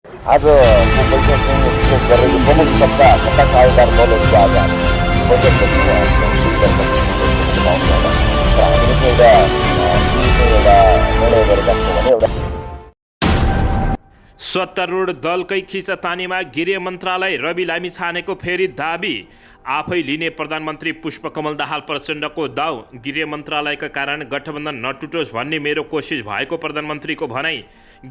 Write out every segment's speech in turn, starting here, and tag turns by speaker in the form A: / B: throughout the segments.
A: आज बैठक चाहिँ विशेष गरेर प्रमुख सत्ता सहायता दलहरूको आज बैठक बस्नु पाउनु होला र हामीले चाहिँ एउटा निर्णय गरेका छौँ भने एउटा
B: सत्तारूढ दलकै खिचतानीमा गृह मन्त्रालय रवि लामिछानेको फेरि दाबी। आफै लिने प्रधानमन्त्री पुष्पकमल दाहाल प्रचण्डको दाउ। गृह मन्त्रालयका कारण गठबन्धन नटुटोस् भन्ने मेरो कोसिस भएको प्रधानमन्त्रीको भनाई।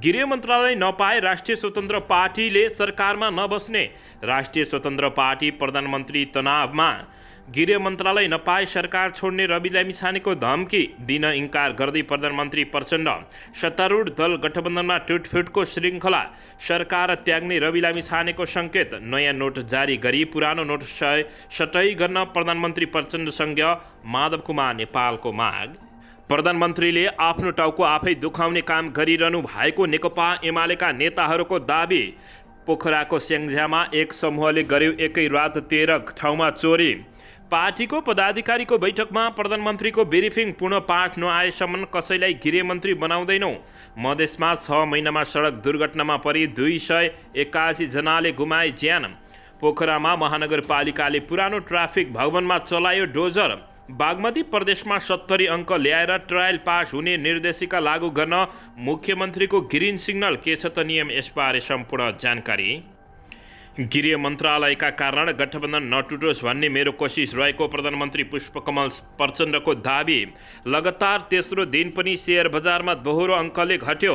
B: गृह मन्त्रालय नपाए राष्ट्रिय स्वतन्त्र पार्टीले सरकारमा नबस्ने। राष्ट्रिय स्वतन्त्र पार्टी प्रधानमन्त्री तनावमा। गृह मन्त्रालय नपाए सरकार छोड्ने रवि लामिछानेको धम्की दिन इन्कार गर्दै प्रधानमन्त्री प्रचण्ड। सत्तारूढ दल गठबन्धनमा टुटफुटको श्रृङ्खला। सरकार त्याग्ने रवि लामिछानेको सङ्केत। नयाँ नोट जारी गरी पुरानो नोट सटै गर्न प्रधानमन्त्री प्रचण्डसँग माधव कुमार नेपालको माग। प्रधानमन्त्रीले आफ्नो टाउको आफै दुखाउने काम गरिरहनु भएको नेकपा एमालेका नेताहरूको दाबी। पोखराको स्याङ्जामा एक समूहले गर्यो एकै रात 13 ठाउँमा चोरी। पार्टीको पदाधिकारीको बैठकमा प्रधानमन्त्रीको ब्रिफिङ पूर्ण पाठ नआएसम्म कसैलाई गृहमन्त्री बनाउँदैनौँ। मधेसमा 6 महिनामा सडक दुर्घटनामा परि 281 जनाले गुमाए ज्यान। पोखरामा महानगरपालिकाले पुरानो ट्राफिक भवनमा चलायो डोजर। बागमती प्रदेशमा 70 अङ्क ल्याएर ट्रायल पास हुने निर्देशिका लागू गर्न मुख्यमन्त्रीको ग्रिन सिग्नल। के छ त नियम, यसबारे सम्पूर्ण जानकारी। गृह मन्त्रालयका कारण गठबन्धन नटुटोस् भन्ने मेरो कोसिस रहेको प्रधानमन्त्री पुष्पकमल प्रचण्डको दाबी। लगातार तेस्रो दिन पनि सेयर बजारमा दोहोरो अङ्कले घट्यो।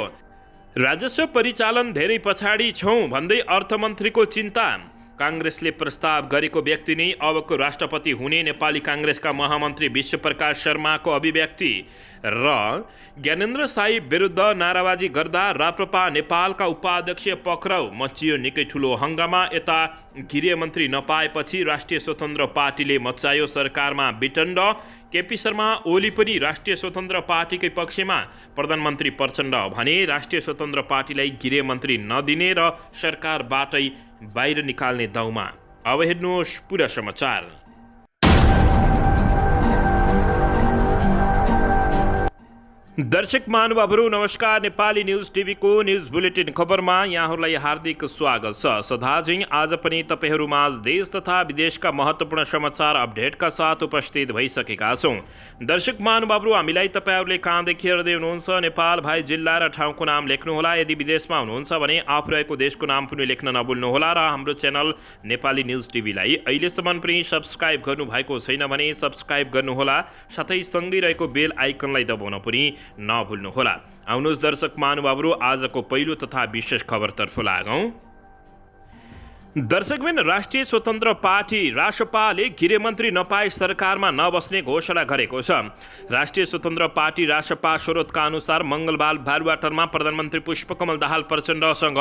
B: राजस्व परिचालन धेरै पछाडि छौँ भन्दै अर्थमन्त्रीको चिन्ता। काङ्ग्रेसले प्रस्ताव गरेको व्यक्ति नै अबको राष्ट्रपति हुने नेपाली काङ्ग्रेसका महामन्त्री विश्वप्रकाश शर्माको अभिव्यक्ति। र ज्ञानेन्द्र साई विरुद्ध नाराबाजी गर्दा राप्रपा नेपालका उपाध्यक्ष पक्राउ। मचियो निकै ठुलो हङ्गामा। यता गृहमन्त्री नपाएपछि राष्ट्रिय स्वतन्त्र पार्टीले मचायो सरकारमा विटण्ड। केपी शर्मा ओली पनि राष्ट्रिय स्वतन्त्र पार्टीकै पक्षमा। प्रधानमन्त्री प्रचण्ड भने राष्ट्रिय स्वतन्त्र पार्टीलाई गृहमन्त्री नदिने र सरकारबाटै बाहिर निकाल्ने दाउमा। अब हेर्नुहोस् पुरा समाचार। दर्शक महानुभावहरू नमस्कार। नेपाली न्युज टिभीको न्युज बुलेटिन खबरमा यहाँहरूलाई हार्दिक स्वागत छ। सदाझै आज पनि तपाईँहरूमाझ देश तथा विदेशका महत्त्वपूर्ण समाचार अपडेटका साथ उपस्थित भइसकेका छौँ। दर्शक महानुभावहरू, हामीलाई तपाईँहरूले कहाँदेखि हेर्दै हुनुहुन्छ नेपाल भाइ जिल्ला र ठाउँको नाम लेख्नुहोला। यदि विदेशमा हुनुहुन्छ भने आफू रहेको देशको नाम पनि लेख्न नभुल्नुहोला। र हाम्रो च्यानल नेपाली न्युज टिभीलाई अहिलेसम्म पनि सब्सक्राइब गर्नुभएको छैन भने सब्सक्राइब गर्नुहोला। साथै सँगै रहेको बेल आइकनलाई दबाउन पनि नभुल्नुहोला। आउनुहोस् दर्शक महानुभावहरू, आजको पहिलो तथा विशेष खबरतर्फ लागौँ। दर्शकबिन, राष्ट्रिय स्वतन्त्र पार्टी रासपाले गृहमन्त्री नपाए सरकारमा नबस्ने घोषणा गरेको छ। राष्ट्रिय स्वतन्त्र पार्टी रासपा स्रोतका अनुसार मङ्गलबार बालुवाटारमा प्रधानमन्त्री पुष्पकमल दाहाल प्रचण्डसँग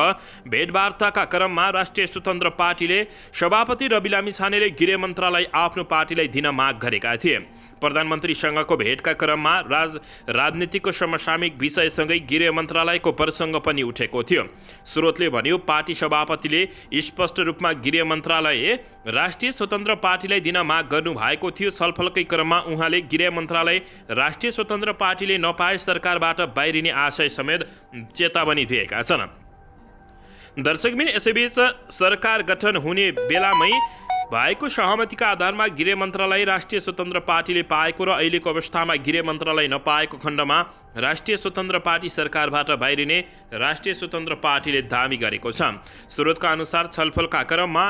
B: भेटवार्ताका क्रममा राष्ट्रिय स्वतन्त्र पार्टीले सभापति रवि लामिछानेले गृह मन्त्रालय आफ्नो पार्टीलाई दिन माग गरेका थिए। प्रधानमन्त्रीसँगको भेटका क्रममा राजनीतिको समसामयिक विषयसँगै गृह मन्त्रालयको प्रसङ्ग पनि उठेको थियो। स्रोतले भन्यो, पार्टी सभापतिले स्पष्ट रूपमा गृह मन्त्रालय राष्ट्रिय स्वतन्त्र पार्टीलाई दिन माग गर्नु भएको थियो। छलफलकै क्रममा उहाँले गृह मन्त्रालय राष्ट्रिय स्वतन्त्र पार्टीले नपाए सरकारबाट बाहिरिने आशय समेत चेतावनी दिएका छन्। दर्शकबिन, यसैबीच सरकार गठन हुने बेलामै भएको सहमतिका आधारमा गृह मन्त्रालय राष्ट्रिय स्वतन्त्र पार्टीले पाएको र अहिलेको अवस्थामा गृह मन्त्रालय नपाएको खण्डमा राष्ट्रिय स्वतन्त्र पार्टी सरकारबाट बाहिरिने राष्ट्रिय स्वतन्त्र पार्टीले दाबी गरेको छ। स्रोतका अनुसार छलफलका क्रममा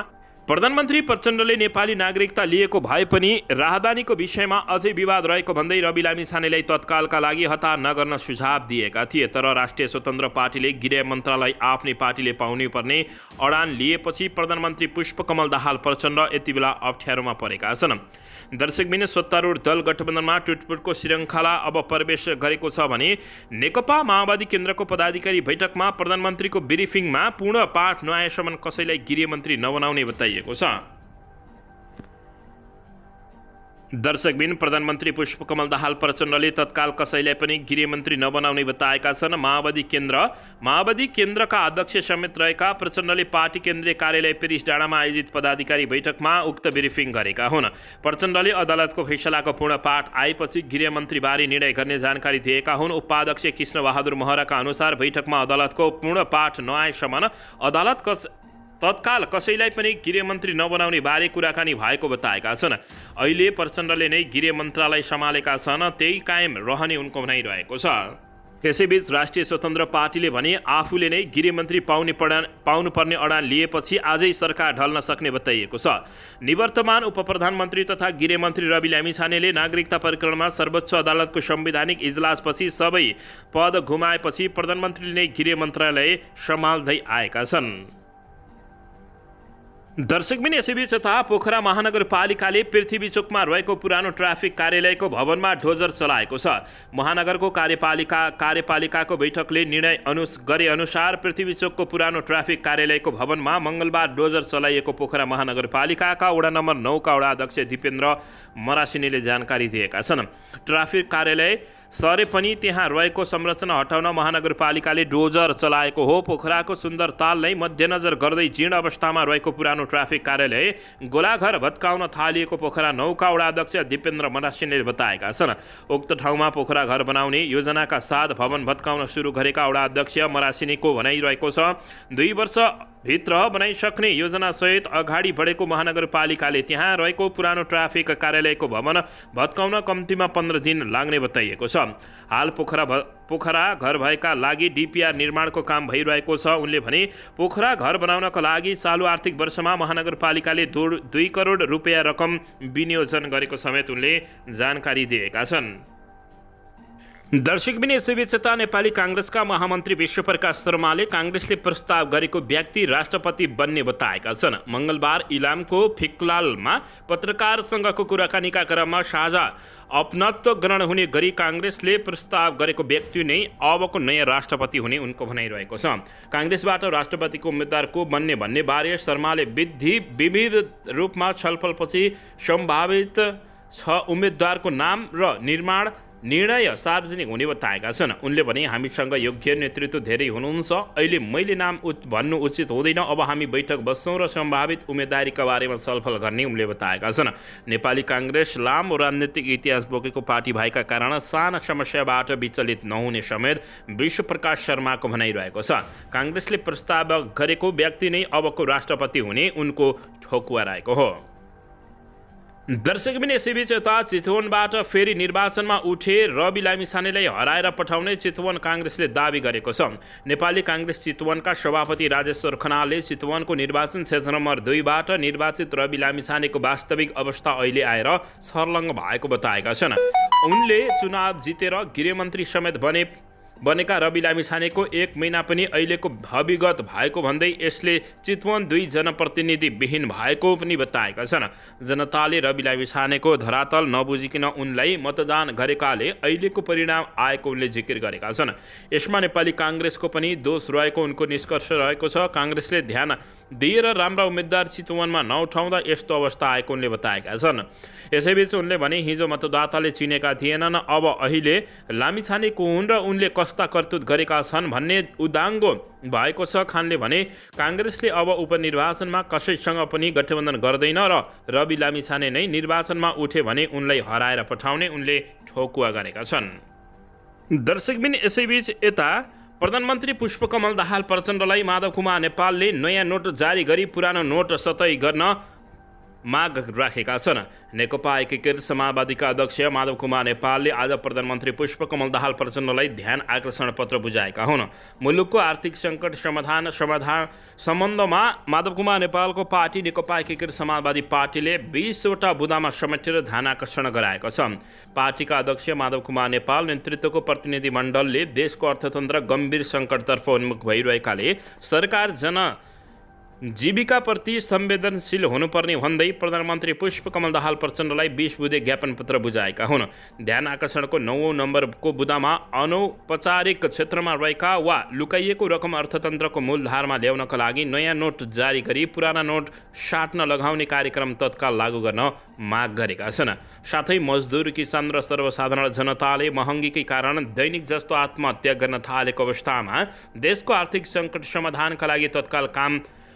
B: प्रधानमन्त्री प्रचण्डले नेपाली नागरिकता लिएको भए पनि राहदानीको विषयमा अझै विवाद रहेको भन्दै रवि लामिछानेलाई तत्कालका लागि हतार नगर्न सुझाव दिएका थिए। तर राष्ट्रिय स्वतन्त्र पार्टीले गृह मन्त्रालय आफ्नै पार्टीले पाउनै पर्ने अडान लिएपछि प्रधानमन्त्री पुष्पकमल दाहाल प्रचण्ड यति बेला अप्ठ्यारोमा परेका छन्। दर्शकबिन, सत्तारूढ दल गठबन्धनमा टुटफुटको श्रृङ्खला अब प्रवेश गरेको छ भने नेकपा माओवादी केन्द्रको पदाधिकारी बैठकमा प्रधानमन्त्रीको ब्रिफिङमा पूर्ण पाठ नआएसम्म कसैलाई गृहमन्त्री नबनाउने बताइएको छ। दर्शकबिन प्रधानमन्त्री पुष्पकमल दाहाल प्रचण्डले तत्काल कसैलाई पनि गृहमन्त्री नबनाउने बताएका छन्। माओवादी केन्द्रका अध्यक्ष समेत रहेका प्रचण्डले पार्टी केन्द्रीय कार्यालय पेरिस डाँडामा आयोजित पदाधिकारी बैठकमा उक्त ब्रिफिङ गरेका हुन्। प्रचण्डले अदालतको फैसलाको पूर्ण पाठ आएपछि गृहमन्त्रीबारे निर्णय गर्ने जानकारी दिएका हुन्। उपाध्यक्ष कृष्णबहादुर महराका अनुसार बैठकमा अदालतको पूर्ण पाठ नआएसम्म अदालत तत्काल कसैलाई पनि गृहमन्त्री नबनाउने बारे कुराकानी भएको बताएका छन्। अहिले प्रचण्डले नै गृह मन्त्रालय सम्हालेका छन्, त्यही कायम रहने उनको भनाइरहेको छ। यसैबीच राष्ट्रिय स्वतन्त्र पार्टीले भने आफूले नै गृहमन्त्री पाउनुपर्ने अडान लिएपछि आजै सरकार ढल्न सक्ने बताइएको छ। निवर्तमान उपप्रधानमन्त्री तथा गृहमन्त्री रवि लामिछानेले नागरिकता प्रकरणमा सर्वोच्च अदालतको संवैधानिक इजलासपछि सबै पद गुमाएपछि प्रधानमन्त्रीले नै गृह मन्त्रालय सम्हाल्दै आएका छन्। दर्शकबिन यसैबीच यता पोखरा महानगरपालिकाले पृथ्वीचोकमा रहेको पुरानो ट्राफिक कार्यालयको भवनमा डोजर चलाएको छ। महानगरको कार्यपालिकाको बैठकले निर्णय गरे अनुसार पृथ्वीचोकको पुरानो ट्राफिक कार्यालयको भवनमा मङ्गलबार डोजर चलाइएको पोखरा महानगरपालिकाका वडा नम्बर 9 का वडा अध्यक्ष दिपेन्द्र मरासिनीले जानकारी दिएका छन्। ट्राफिक कार्यालय सरे पनि त्यहाँ रहेको संरचना हटाउन महानगरपालिकाले डोजर चलाएको हो। पोखराको सुन्दर ताललाई मध्यनजर गर्दै जीर्ण अवस्थामा रहेको पुरानो ट्राफिक कार्यालय गोलाघर भत्काउन थालिएको पोखरा 9 का वडा अध्यक्ष दिपेन्द्र मरासिनीले बताएका छन्। उक्त ठाउँमा पोखरा घर बनाउने योजनाका साथ भवन भत्काउन सुरु गरेका वडा अध्यक्ष मरासिनीको भनाइरहेको छ। 2 वर्ष भित्र बनाइसक्ने योजनासहित अगाडि बढेको महानगरपालिकाले त्यहाँ रहेको पुरानो ट्राफिक कार्यालयको भवन भत्काउन कम्तीमा 15 दिन लाग्ने बताइएको छ। हाल पोखरा घर भएका लागि डिपिआर निर्माणको काम भइरहेको छ। उनले भने पोखरा घर बनाउनका लागि चालु आर्थिक वर्षमा महानगरपालिकाले 2 करोड रुपियाँ रकम विनियोजन गरेको समेत उनले जानकारी दिएका छन्। दर्शकबिन यसैबीच यता नेपाली काङ्ग्रेसका महामन्त्री विश्वप्रकाश शर्माले काङ्ग्रेसले प्रस्ताव गरेको व्यक्ति राष्ट्रपति बन्ने बताएका छन्। मङ्गलबार इलामको फिक्लालमा पत्रकारसँगको कुराकानीका क्रममा साझा अपनत्व ग्रहण हुने गरी काङ्ग्रेसले प्रस्ताव गरेको व्यक्ति नै अबको नयाँ राष्ट्रपति हुने उनको भनाइरहेको छ। काङ्ग्रेसबाट राष्ट्रपतिको उम्मेद्वार को बन्ने भन्ने बारे शर्माले विविध रूपमा छलफलपछि सम्भावित 6 उम्मेद्वारको नाम र निर्णय सार्वजनिक हुने बताएका छन्। उनले भने हामीसँग योग्य नेतृत्व धेरै हुनुहुन्छ, अहिले मैले नाम भन्नु उचित हुँदैन, अब हामी बैठक बस्छौँ र सम्भावित उम्मेदवारीका बारेमा छलफल गर्ने उनले बताएका छन्। नेपाली काङ्ग्रेस लामो राजनीतिक इतिहास बोकेको पार्टी भएका कारण साना समस्याबाट विचलित नहुने समेत विश्वप्रकाश शर्माको भनाइरहेको छ। काङ्ग्रेसले प्रस्ताव गरेको व्यक्ति नै अबको राष्ट्रपति हुने उनको ठोकुवा रहेको हो। दर्शकबिन यसैबीच यता चितवनबाट फेरि निर्वाचनमा उठे रवि लामिछानेलाई हराएर पठाउने चितवन काङ्ग्रेसले दावी गरेको छ। नेपाली काङ्ग्रेस चितवनका सभापति राजेश्वर खनालले चितवनको निर्वाचन क्षेत्र नम्बर 2 बाट निर्वाचित रवि लामिछानेको वास्तविक अवस्था अहिले आएर सर्लङ्ग भएको बताएका छन्। उनले चुनाव जितेर गृहमन्त्री समेत बनेका रवि लामिछानेको 1 महिना पनि अहिलेको अभिगत भएको भन्दै यसले चितवन 2 जनप्रतिनिधि विहीन भएको पनि बताएका छन्। जनताले रवि लामिछानेको धरातल नबुझिकन उनलाई मतदान गरेकाले अहिलेको परिणाम आएको उनले जिकिर गरेका छन्। यसमा नेपाली काङ्ग्रेसको पनि दोष रहेको उनको निष्कर्ष रहेको छ। काङ्ग्रेसले ध्यान दिएर राम्रा उम्मेद्वार चितवनमा नउठाउँदा यस्तो अवस्था आएको उनले बताएका छन्। यसैबीच उनले भने हिजो मतदाताले चिनेका थिएनन्, अब अहिले लामिछानेको हुन् र उनले कस्ता करतुत गरेका छन् भन्ने उदाङ्गो भएको छ। खानले भने काङ्ग्रेसले अब उपनिर्वाचनमा कसैसँग पनि गठबन्धन गर्दैन र रवि लामिछाने नै निर्वाचनमा उठे भने उनलाई हराएर पठाउने उनले ठोकुवा गरेका छन्। दर्शकबिन यसैबीच यता प्रधानमन्त्री पुष्पकमल दाहाल प्रचण्डलाई माधव कुमार नेपालले नयाँ नोट जारी गरी पुरानो नोट सतै गर्न माग राखेका छन्। नेकपा एकीकृत समाजवादीका अध्यक्ष माधव कुमार नेपालले आज प्रधानमन्त्री पुष्पकमल दाहाल प्रचण्डलाई ध्यान आकर्षण पत्र बुझाएका हुन्। मुलुकको आर्थिक सङ्कट समाधान सम्बन्धमा माधव कुमार नेपालको पार्टी नेकपा एकीकृत समाजवादी पार्टीले 20 वटा बुदामा समेटेर ध्यान आकर्षण गराएको छ। पार्टीका अध्यक्ष माधव कुमार नेपाल नेतृत्वको प्रतिनिधिमण्डलले देशको अर्थतन्त्र गम्भीर सङ्कटतर्फ उन्मुख भइरहेकाले सरकार जीविकाप्रति संवेदनशील हुनुपर्ने भन्दै प्रधानमन्त्री पुष्पकमल दाहाल प्रचण्डलाई 20 बुँदे ज्ञापन पत्र बुझाएका हुन्। ध्यान आकर्षणको 9औं नम्बरको बुँदामा अनौपचारिक क्षेत्रमा रहेका वा लुकाइएको रकम अर्थतन्त्रको मूलधारमा ल्याउनका लागि नयाँ नोट जारी गरी पुराना नोट साट्न लगाउने कार्यक्रम तत्काल लागू गर्न माग गरेका छन्। साथै मजदुर, किसान र सर्वसाधारण जनताले महँगीकै कारण दैनिक जस्तो आत्महत्या गर्न थालेको अवस्थामा देशको आर्थिक सङ्कट समाधानका लागि तत्काल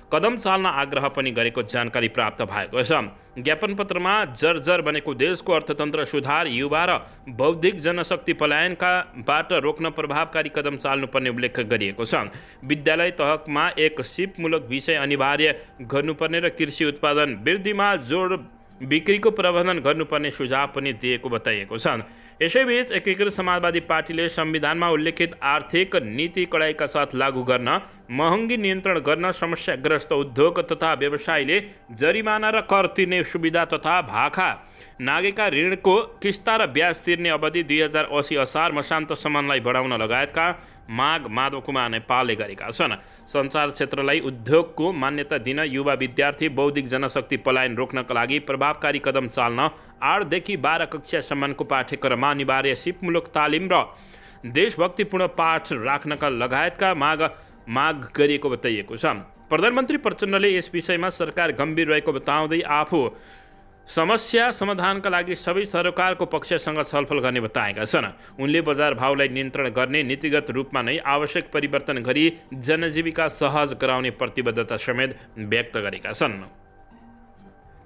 B: कदम चाल्न आग्रह पनि गरेको जानकारी प्राप्त भएको छ। ज्ञापन पत्रमा जर्जर बनेको देशको अर्थतन्त्र सुधार, युवा र बौद्धिक जनशक्ति पलायनकाबाट रोक्न प्रभावकारी कदम चाल्नुपर्ने उल्लेख गरिएको छ। विद्यालय तहमा एक सिपमूलक विषय अनिवार्य गर्नुपर्ने र कृषि उत्पादन वृद्धिमा जोड बिक्रीको प्रबन्धन गर्नुपर्ने सुझाव पनि दिएको बताइएको छ। यसैबीच एकीकृत समाजवादी पार्टीले संविधानमा उल्लेखित आर्थिक नीति कडाइका साथ लागू गर्न, महँगी नियन्त्रण गर्न, समस्याग्रस्त उद्योग तथा व्यवसायले जरिमाना र कर तिर्ने सुविधा तथा भाखा नागेका ऋणको किस्ता र ब्याज तिर्ने अवधि 2080 असार मसान्तसम्मलाई बढाउन लगायतका माग माधव कुमार नेपालले गरेका छन्। सञ्चार क्षेत्रलाई उद्योगको मान्यता दिन, युवा विद्यार्थी बौद्धिक जनशक्ति पलायन रोक्नका लागि प्रभावकारी कदम चाल्न 8 देखि 12 कक्षासम्मको पाठ्यक्रममा अनिवार्य सिपमूलक तालिम र देशभक्तिपूर्ण पाठ राख्नका लगायतका माग गरिएको बताइएको छ। प्रधानमन्त्री प्रचण्डले यस विषयमा सरकार गम्भीर रहेको बताउँदै आफू समस्या समाधानका लागि सबै सरकारको पक्षसँग छलफल गर्ने बताएका छन्। उनले बजार भावलाई नियन्त्रण गर्ने, नीतिगत रूपमा नै आवश्यक परिवर्तन गरी जनजीविका सहज गराउने प्रतिबद्धता समेत व्यक्त गरेका छन्।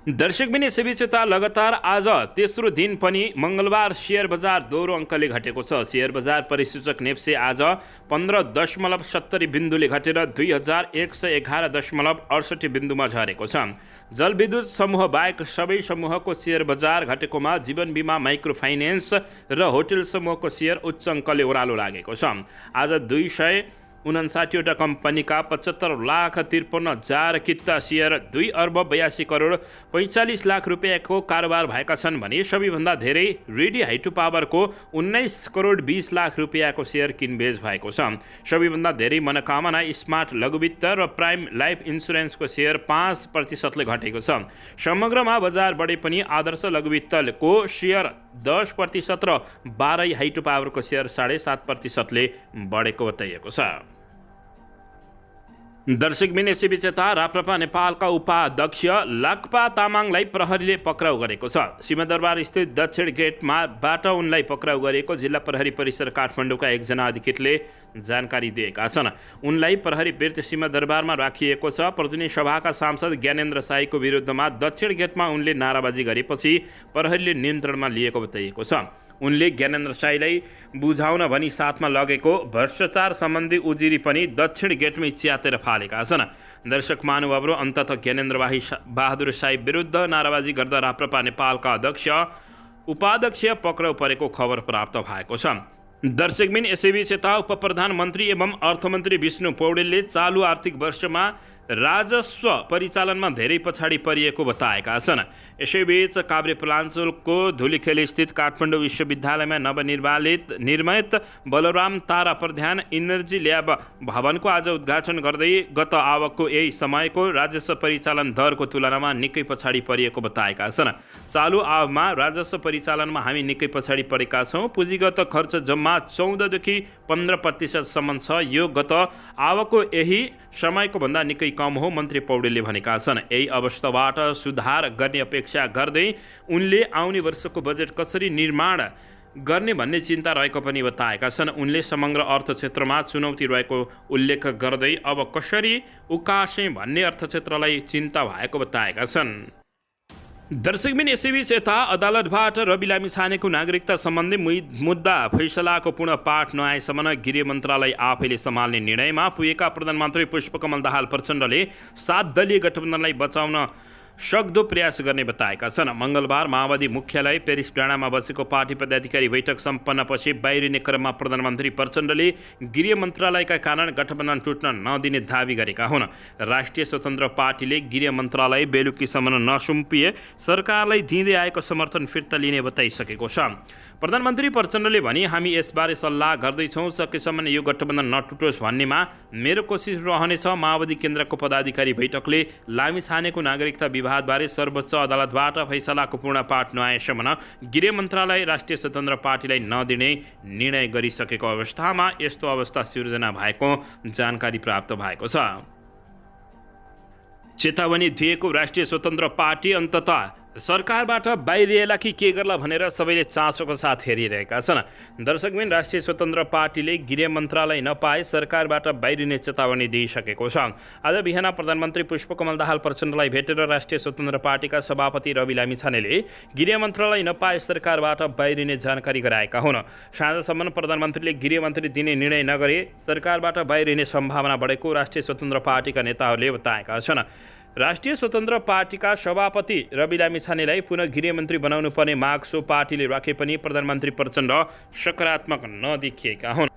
B: दर्शकबिन यसैबीच यता लगातार आज तेस्रो दिन पनि मङ्गलबार शेयर बजार दोहोरो अङ्कले घटेको छ। शेयर बजार परिसूचक नेप्से आज 15.70 बिन्दुले घटेर 2111.68 बिन्दुमा झरेको छ। जलविद्युत समूह बाहेक सबै समूहको शेयर बजार घटेकोमा जीवन बिमा, माइक्रो फाइनेन्स र होटल समूहको शेयर उच्च अङ्कले ओह्रालो लागेको छ। आज 259वटा कम्पनीका 75,53,000 किता शेयर 2 अर्ब 82 करोड 45 लाख रुपियाँको कारोबार भएका छन् भने सबैभन्दा धेरै रेडी हाइड्रो पावरको 19 करोड 20 लाख रुपियाँको शेयर किनबेच भएको छ। सबैभन्दा धेरै मनोकामना, स्मार्ट लघुवित्त र प्राइम लाइफ इन्सुरेन्सको शेयर 5% घटेको छ। समग्रमा बजार बढे पनि आदर्श लघुवित्तको शेयर 10% र 12 हाइड्रो पावरको शेयर 7.5%ले बढेको बताइएको छ। दर्शकबिन यसैबीच यता राप्रपा नेपालका उपाध्यक्ष लाक्पा तामाङलाई प्रहरीले पक्राउ गरेको छ। सिंहदरबार स्थित दक्षिण गेटबाट उनलाई पक्राउ गरेको जिल्ला प्रहरी परिसर काठमाडौँका एकजना अधिकृतले जानकारी दिएका छन्। उनलाई प्रहरी बिर्त सिंहदरबारमा राखिएको छ। प्रतिनिधि सभाका सांसद ज्ञानेन्द्र साईको विरुद्धमा दक्षिण गेटमा उनले नाराबाजी गरेपछि प्रहरीले नियन्त्रणमा लिएको बताइएको छ। उनले ज्ञानेन्द्र साईलाई बुझाउन भनी साथमा लगेको भ्रष्टाचार सम्बन्धी उजुरी पनि दक्षिण गेटमै च्यातेर फालेका छन्। दर्शक महानुभावहरू, अन्ततः ज्ञानेन्द्र बहादुर साई विरुद्ध नाराबाजी गर्दा राप्रपा नेपालका उपाध्यक्ष पक्राउ परेको खबर प्राप्त भएको छ। दर्शकबिन यसैबीच यता उप प्रधानमन्त्री एवं अर्थमन्त्री विष्णु पौडेलले चालु आर्थिक वर्षमा राजस्व परिचालनमा धेरै पछाडि परिएको बताएका छन्। यसैबीच काभ्रेपलाञ्चोकको धुलीखेल स्थित काठमाडौँ विश्वविद्यालयमा निर्मित बलराम तारा प्रधान इनर्जी ल्याब भवनको आज उद्घाटन गर्दै गत आवकको यही समयको राजस्व परिचालन दरको तुलनामा निकै पछाडि परिएको बताएका छन्। चालु आवकमा राजस्व परिचालनमा हामी निकै पछाडि परेका छौँ। पुँजीगत खर्च जम्मा 14 देखि 15% सम्म छ। यो गत आवकको यही समयको भन्दा निकै कम हो, मन्त्री पौडेलले भनेका छन्। यही अवस्थाबाट सुधार गर्ने अपेक्षा गर्दै उनले आउने वर्षको बजेट कसरी निर्माण गर्ने भन्ने चिन्ता रहेको पनि बताएका छन्। उनले समग्र अर्थ क्षेत्रमा चुनौती रहेको उल्लेख गर्दै अब कसरी उकासे भन्ने अर्थ क्षेत्रलाई चिन्ता भएको बताएका छन्। दर्शकबिन यसैबीच यता अदालतबाट रवि लामिछानेको नागरिकता सम्बन्धी मुद्दा फैसलाको पूर्ण पाठ नआएसम्म गृह मन्त्रालय आफैले सम्हाल्ने निर्णयमा पुगेका प्रधानमन्त्री पुष्पकमल दाहाल प्रचण्डले 7 दलीय गठबन्धनलाई बचाउन सक्दो प्रयास गर्ने बताएका छन्। मङ्गलबार माओवादी मुख्यालय पेरिस डाँडामा बसेको पार्टी पदाधिकारी बैठक सम्पन्नपछि बाहिरिने क्रममा प्रधानमन्त्री प्रचण्डले गृह मन्त्रालयका कारण गठबन्धन टुट्न नदिने दावी गरेका हुन्। राष्ट्रिय स्वतन्त्र पार्टीले गृह मन्त्रालय बेलुकीसम्म नसुम्पिए सरकारलाई दिँदै आएको समर्थन फिर्ता लिने बताइसकेको छ। प्रधानमन्त्री प्रचण्डले भने, हामी यसबारे सल्लाह गर्दैछौँ, सकेसम्म यो गठबन्धन नटुटोस् भन्नेमा मेरो कोसिस रहनेछ। माओवादी केन्द्रको पदाधिकारी बैठकले लामिछानेको नागरिकता विवादबारे सर्वोच्च अदालतबाट फैसलाको पूर्ण पाठ नआएसम्म गृह मन्त्रालय राष्ट्रिय स्वतन्त्र पार्टीलाई नदिने निर्णय गरिसकेको अवस्थामा यस्तो अवस्था सिर्जना भएको जानकारी प्राप्त भएको छ। चेतावनी दिएको राष्ट्रिय स्वतन्त्र पार्टी अन्ततः सरकारबाट बाहिरिएला कि के गर्ला भनेर सबैले चासोको साथ हेरिरहेका छन्। दर्शकबिन, राष्ट्रिय स्वतन्त्र पार्टीले गृह मन्त्रालय नपाए सरकारबाट बाहिरिने चेतावनी दिइसकेको छ। आज बिहान प्रधानमन्त्री पुष्पकमल दाहाल प्रचण्डलाई भेटेर राष्ट्रिय स्वतन्त्र पार्टीका सभापति रवि लामिछानेले गृह मन्त्रालय नपाए सरकारबाट बाहिरिने जानकारी गराएका हुन्। साँझसम्म प्रधानमन्त्रीले गृह मन्त्री दिने निर्णय नगरे सरकारबाट बाहिरिने सम्भावना बढेको राष्ट्रिय स्वतन्त्र पार्टीका नेताहरूले बताएका छन्। राष्ट्रिय स्वतन्त्र पार्टीका सभापति रवि लामिछानेलाई पुनः गृहमन्त्री बनाउनु पर्ने माग सो पार्टीले राखे पनि प्रधानमन्त्री प्रचण्ड सकारात्मक नदेखिएका हुन्।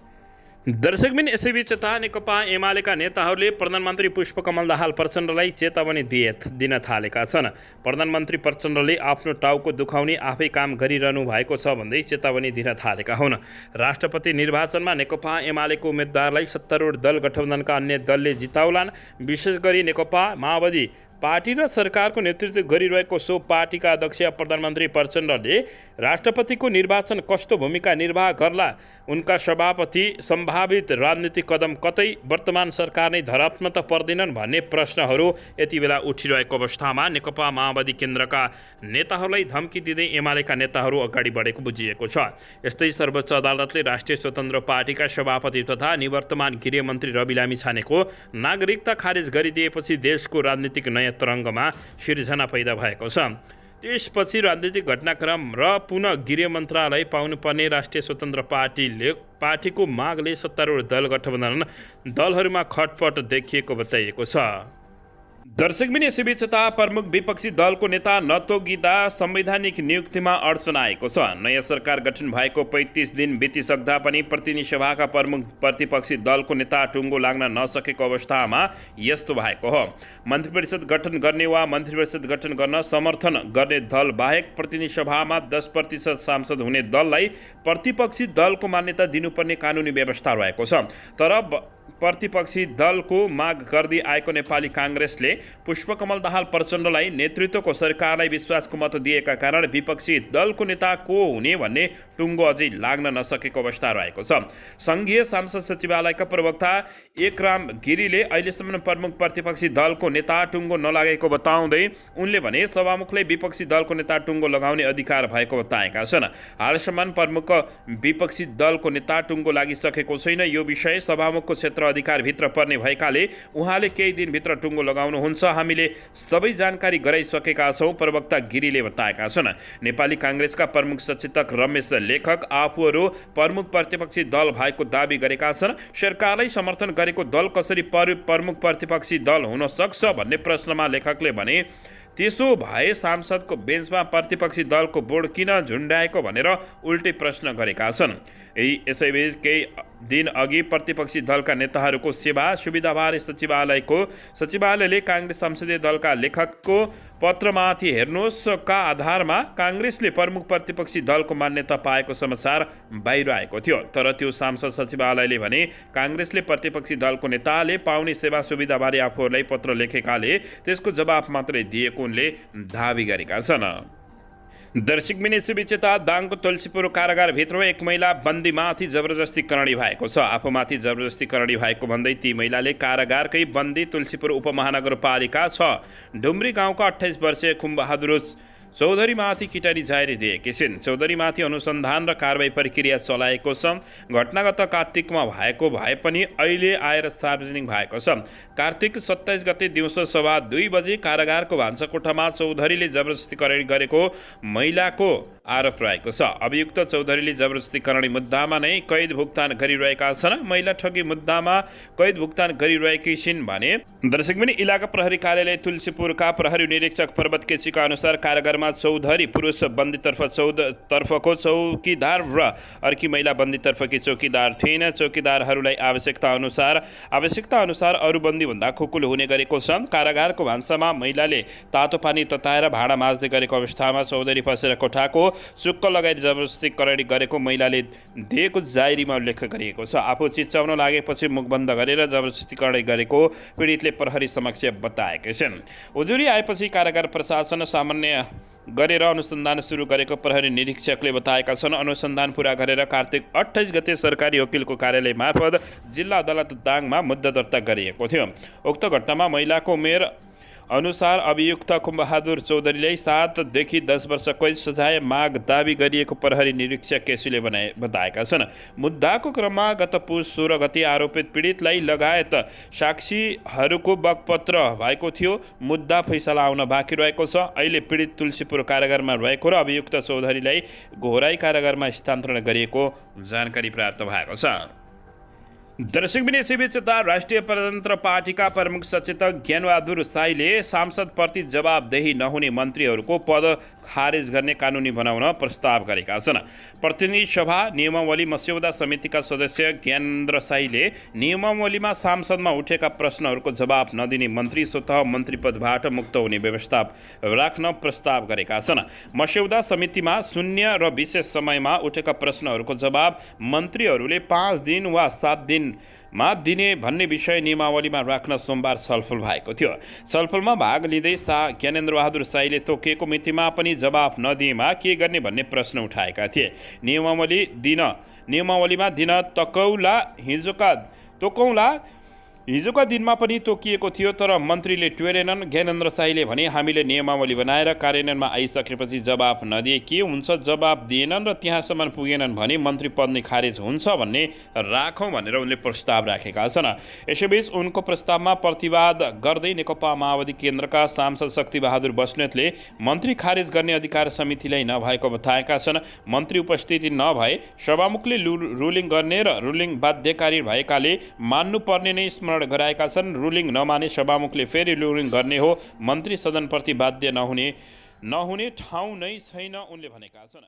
B: दर्शकबिन, यसैबीच यता नेकपा एमालेका नेताहरूले प्रधानमन्त्री पुष्पकमल दाहाल प्रचण्डलाई चेतावनी दिन थालेका छन्। प्रधानमन्त्री प्रचण्डले आफ्नो टाउको दुखाउने आफै काम गरिरहनु भएको छ भन्दै चेतावनी दिन थालेका हुन्। राष्ट्रपति निर्वाचनमा नेकपा एमालेको उम्मेद्वारलाई सत्तारूढ दल गठबन्धनका अन्य दलले जिताउलान्। विशेष गरी नेकपा माओवादी पार्टी र सरकारको नेतृत्व गरिरहेको सो पार्टीका अध्यक्ष प्रधानमन्त्री प्रचण्डले राष्ट्रपतिको निर्वाचन कस्तो भूमिका निर्वाह गर्ला, उनका सभापति सम्भावित राजनीतिक कदम कतै वर्तमान सरकार नै धरापमा त पर्दैनन् भन्ने प्रश्नहरू यति बेला उठिरहेको अवस्थामा नेकपा माओवादी केन्द्रका नेताहरूलाई धम्की दिँदै एमालेका नेताहरू अगाडि बढेको बुझिएको छ। यस्तै सर्वोच्च अदालतले राष्ट्रिय स्वतन्त्र पार्टीका सभापति तथा निवर्तमान गृहमन्त्री रवि लामिछानेको नागरिकता खारेज गरिदिएपछि देशको राजनीतिक नयाँ तरङ्गमा सिर्जना पैदा भएको छ। त्यसपछि राजनीतिक घटनाक्रम र पुनः गृह मन्त्रालय पाउनुपर्ने राष्ट्रिय स्वतन्त्र पार्टीको मागले सत्तारूढ दल गठबन्धन दलहरूमा खटपट देखिएको बताइएको छ। दर्शकबिन, यसैबीच यता प्रमुख विपक्षी दलको नेता नतोगिँदा संवैधानिक नियुक्तिमा अडचन आएको छ। नयाँ सरकार गठन भएको 35 दिन बितिसक्दा पनि प्रतिनिधि सभाका प्रमुख प्रतिपक्षी दलको नेता टुङ्गो लाग्न नसकेको अवस्थामा यस्तो भएको हो। मन्त्री परिषद गठन गर्ने वा मन्त्री परिषद गठन गर्न समर्थन गर्ने दल बाहेक प्रतिनिधि सभामा 10% सांसद हुने दललाई प्रतिपक्षी दलको मान्यता दिनुपर्ने कानुनी व्यवस्था रहेको छ। तर प्रतिपक्षी दलको माग गर्दै आएको नेपाली काङ्ग्रेसले पुष्पकमल दाहाल प्रचण्डलाई नेतृत्वको सरकारलाई विश्वासको मत दिएका कारण विपक्षी दलको नेता को हुने भन्ने टुङ्गो अझै लाग्न नसकेको अवस्था रहेको छ। सङ्घीय सांसद सचिवालयका प्रवक्ता एकराम गिरीले अहिलेसम्म प्रमुख प्रतिपक्षी दलको नेता टुङ्गो नलागेको बताउँदै उनले भने सभामुखले विपक्षी दलको नेता टुङ्गो लगाउने अधिकार भएको बताएका छन्। हालसम्म प्रमुख विपक्षी दलको नेता टुङ्गो लागिसकेको छैन। यो विषय सभामुखको क्षेत्र अधिकारभित्र पर्ने भएकाले उहाँले केही दिनभित्र टुङ्गो लगाउनुहुन्छ, हामीले सबै जानकारी गराइसकेका छौँ, प्रवक्ता गिरीले बताएका छन्। नेपाली काङ्ग्रेसका प्रमुख सचेतक रमेश लेखक आफूहरू प्रमुख प्रतिपक्षी दल भएको दावी गरेका छन्। सरकारलाई समर्थन गरेको दल कसरी प्रमुख प्रतिपक्षी दल हुन सक्छ भन्ने प्रश्नमा लेखकले भने, त्यसो भए सांसदको बेन्चमा प्रतिपक्षी दलको बोर्ड किन झुन्डाएको भनेर उल्टै प्रश्न गरेका छन्। यसैबीच केही दिन अघि प्रतिपक्षी दलका नेताहरूको सेवा सुविधाबारे सचिवालयले काङ्ग्रेस संसदीय दलका लेखकको पत्रमाथि हेर्नुहोस्का आधारमा काङ्ग्रेसले प्रमुख प्रतिपक्षी दलको मान्यता पाएको समाचार बाहिर आएको थियो। तर त्यो सांसद सचिवालयले भने काङ्ग्रेसले प्रतिपक्षी दलको नेताले पाउने सेवा सुविधाबारे आफूहरूलाई पत्र लेखेकाले त्यसको जवाफ मात्रै दिएको उनले दावी गरेका छन्। दर्शकबिन, यसैबीच यता दाङको तुलसीपुर कारागारभित्र एक महिला बन्दीमाथि जबरजस्ती करणी भएको छ। आफूमाथि जबरजस्ती करणी भएको भन्दै ती महिलाले कारागारकै बन्दी तुलसीपुर उपमहानगरपालिका 6 डुम्री गाउँका 28 वर्षीय खुमबहादुर चौधरीमाथि किटानी जारी दिएकी छिन्। चौधरीमाथि अनुसन्धान र कारबाही प्रक्रिया चलाएको छ। घटनागत कार्तिकमा भएको भए पनि अहिले आएर सार्वजनिक भएको छ। कार्तिक 27 गते दिउँसो 2:15 बजे कारागारको भान्साकोठामा चौधरीले जबरजस्तीकरण गरेको महिलाको आरोप रहेको छ। अभियुक्त चौधरीले जबरजस्तीकरण मुद्दामा नै कैद भुक्तान गरिरहेका छन्। महिला ठगी मुद्दामा कैद भुक्तान गरिरहेकी छिन् भने दर्शकबिन इलाका प्रहरी कार्यालय तुलसीपुरका प्रहरी निरीक्षक पर्वत केसीका अनुसार कारागारमा चौधरी पुरुष बन्दीतर्फको चौकीदार र अर्की महिला बन्दीतर्फकी चौकीदार थिइन्। चौकीदारहरूलाई आवश्यकता अनुसार अरू बन्दीभन्दा खुकुलो हुने गरेको छ। कारागारको भान्सामा महिलाले तातो पानी तताएर भाँडा माझ्दै गरेको अवस्थामा चौधरी फसेर कोठाको चुक्क लगाई जबरजस्तीकरण गरेको महिलाले दिएको जायरीमा उल्लेख गरिएको छ। आफू चिच्याउन लागेपछि मुख बन्द गरेर जबरजस्तीकरण गरेको पीडितले प्रहरी समक्ष बताएका छन्। उजुरी आएपछि कारागार प्रशासन सामान्य गरेर अनुसन्धान सुरु गरेको प्रहरी निरीक्षकले बताएका छन्। अनुसन्धान पूरा गरेर कार्तिक 28 गते सरकारी वकिलको कार्यालय मार्फत जिल्ला अदालत दाङमा मुद्दा दर्ता गरिएको थियो। उक्त घटनामा महिलाको उमेर अनुसार अभियुक्त कुम्बहादुर चौधरीलाई 7 देखि 10 वर्ष कैद सजाय माग दावी गरिएको प्रहरी निरीक्षक केसीले बताएका छन्। मुद्दाको क्रममा गत पुस 16 गते आरोपित पीडितलाई लगायत साक्षीहरूको बगपत्र भएको थियो। मुद्दा फैसला आउन बाँकी रहेको छ। अहिले पीडित तुलसीपुर कारागारमा रहेको र अभियुक्त चौधरीलाई घोराई कारागारमा स्थानान्तरण गरिएको जानकारी प्राप्त भएको छ। दर्शकबिन यसैबीच राष्ट्रिय प्रजातन्त्र पार्टीका प्रमुख सचेतक ज्ञानबहादुर साईले सांसदप्रति जवाबदेही नहुने मन्त्रीहरूको पद खारेज गर्ने कानुनी बनाउन प्रस्ताव गरेका छन्। प्रतिनिधि सभा नियमावली मस्यौदा समितिका सदस्य ज्ञानेन्द्र साईले नियमावलीमा सांसदमा उठेका प्रश्नहरूको जवाब नदिने मन्त्री स्वतः मन्त्री पदबाट मुक्त हुने व्यवस्था राख्न प्रस्ताव गरेका छन्। मस्यौदा समितिमा शून्य र विशेष समयमा उठेका प्रश्नहरूको जवाब मन्त्रीहरूले 5 दिन वा 7 दिनमा दिने भन्ने विषय नियमावलीमा राख्न सोमबार छलफल भएको थियो। छलफलमा भाग लिँदै ज्ञानेन्द्र बहादुर साईले तोकिएको मितिमा पनि जवाब नदिएमा के गर्ने भन्ने प्रश्न उठाएका थिए। नियमावलीमा दिन हिजोका दिनमा पनि तोकिएको थियो, तर मन्त्रीले टेरेनन्। ज्ञानेन्द्र साईले भने हामीले नियमावली बनाएर कार्यान्वयनमा आइसकेपछि जवाब नदिए के हुन्छ, जवाब दिएनन् र त्यहाँसम्म पुगेनन् भने मन्त्री पद नै खारेज हुन्छ भन्ने राखौँ भनेर उनले प्रस्ताव राखेका छन्। यसैबीच उनको प्रस्तावमा प्रतिवाद गर्दै नेकपा माओवादी केन्द्रका सांसद शक्तिबहादुर बस्नेतले मन्त्री खारेज गर्ने अधिकार समितिलाई नभएको बताएका छन्। मन्त्री उपस्थिति नभए सभामुखले रुलिङ गर्ने र रुलिङ बाध्यकारी भएकाले मान्नुपर्ने नै गराएका छन्। रुलिङ नमाने सभामुखले फेरि रुलिङ गर्ने हो। मन्त्री सदनप्रति बाध्य नहुने ठाउँ नै छैन उनले भनेका छन्।